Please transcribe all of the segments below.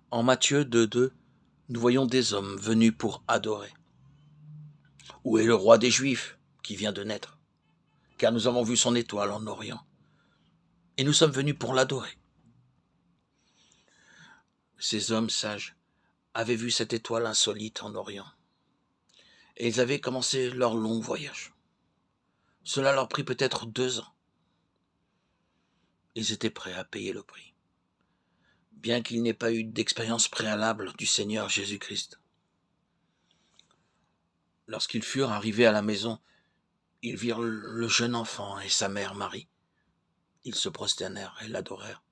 En Matthieu 2,2, nous voyons des hommes venus pour adorer. Où est le roi des Juifs qui vient de naître? Car nous avons vu son étoile en Orient. Et nous sommes venus pour l'adorer. Ces hommes sages avaient vu cette étoile insolite en Orient. Et ils avaient commencé leur long voyage. Cela leur prit peut-être 2 ans. Ils étaient prêts à payer le prix. Bien qu'ils n'aient pas eu d'expérience préalable du Seigneur Jésus-Christ. Lorsqu'ils furent arrivés à la maison, ils virent le jeune enfant et sa mère Marie. Ils se prosternèrent et l'adorèrent.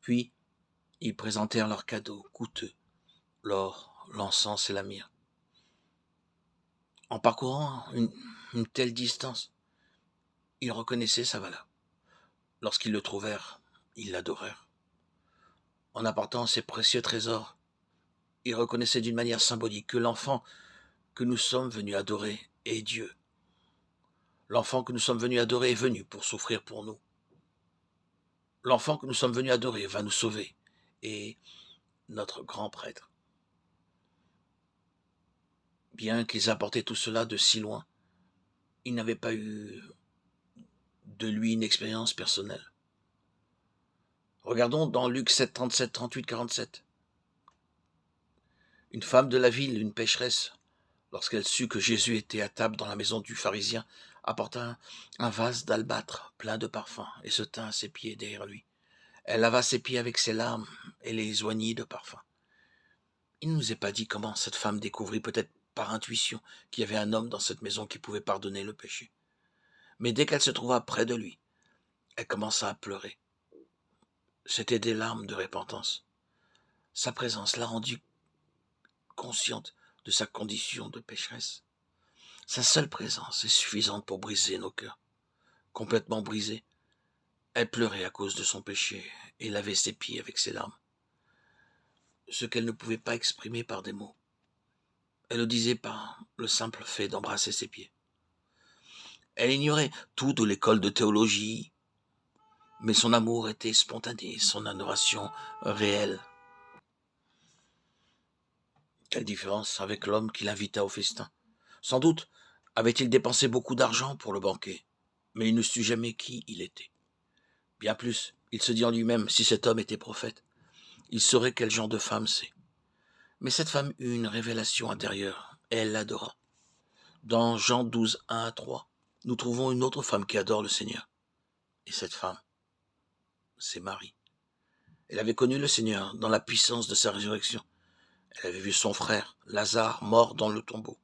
Puis, ils présentèrent leurs cadeaux coûteux, l'or, l'encens et la myrrhe. En parcourant une telle distance, ils reconnaissaient sa valeur. Lorsqu'ils le trouvèrent, ils l'adorèrent. En apportant ces précieux trésors, ils reconnaissaient d'une manière symbolique que l'enfant que nous sommes venus adorer est Dieu. L'enfant que nous sommes venus adorer est venu pour souffrir pour nous. L'enfant que nous sommes venus adorer va nous sauver, et notre grand prêtre. Bien qu'ils apportaient tout cela de si loin, ils n'avaient pas eu de lui une expérience personnelle. Regardons dans Luc 7, 37, 38, 47. Une femme de la ville, une pécheresse, lorsqu'elle sut que Jésus était à table dans la maison du pharisien, apporta un vase d'albâtre plein de parfums et se tint à ses pieds derrière lui. Elle lava ses pieds avec ses larmes et les oignit de parfum. Il ne nous est pas dit comment cette femme découvrit, peut-être par intuition, qu'il y avait un homme dans cette maison qui pouvait pardonner le péché. Mais dès qu'elle se trouva près de lui, elle commença à pleurer. C'étaient des larmes de repentance. Sa présence l'a rendue consciente de sa condition de pécheresse. Sa seule présence est suffisante pour briser nos cœurs. Complètement brisés, elle pleurait à cause de son péché et lavait ses pieds avec ses larmes. Ce qu'elle ne pouvait pas exprimer par des mots. Elle le disait par le simple fait d'embrasser ses pieds. Elle ignorait tout de l'école de théologie, mais son amour était spontané, son adoration réelle. Quelle différence avec l'homme qui l'invita au festin. Sans doute avait-il dépensé beaucoup d'argent pour le banquet, mais il ne sut jamais qui il était. Bien plus, il se dit en lui-même, si cet homme était prophète, il saurait quel genre de femme c'est. Mais cette femme eut une révélation intérieure, et elle l'adora. Dans Jean 12, 1 à 3, nous trouvons une autre femme qui adore le Seigneur. Et cette femme, c'est Marie. Elle avait connu le Seigneur dans la puissance de sa résurrection. Elle avait vu son frère, Lazare, mort dans le tombeau.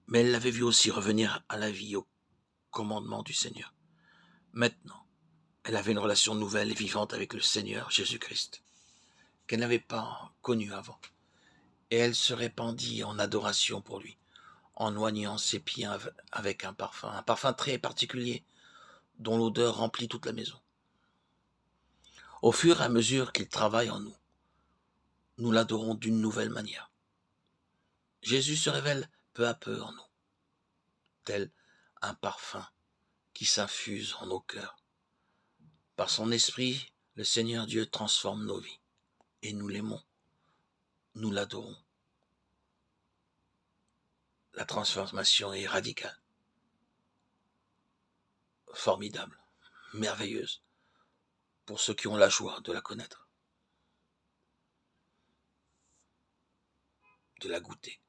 Mais elle l'avait vu aussi revenir à la vie au commandement du Seigneur. Maintenant, elle avait une relation nouvelle et vivante avec le Seigneur Jésus-Christ, qu'elle n'avait pas connu avant. Et elle se répandit en adoration pour lui, en oignant ses pieds avec un parfum très particulier, dont l'odeur remplit toute la maison. Au fur et à mesure qu'il travaille en nous, nous l'adorons d'une nouvelle manière. Jésus se révèle peu à peu en nous, tel un parfum qui s'infuse en nos cœurs. Par son esprit, le Seigneur Dieu transforme nos vies, et nous l'aimons, nous l'adorons. La transformation est radicale, formidable, merveilleuse, pour ceux qui ont la joie de la connaître, de la goûter.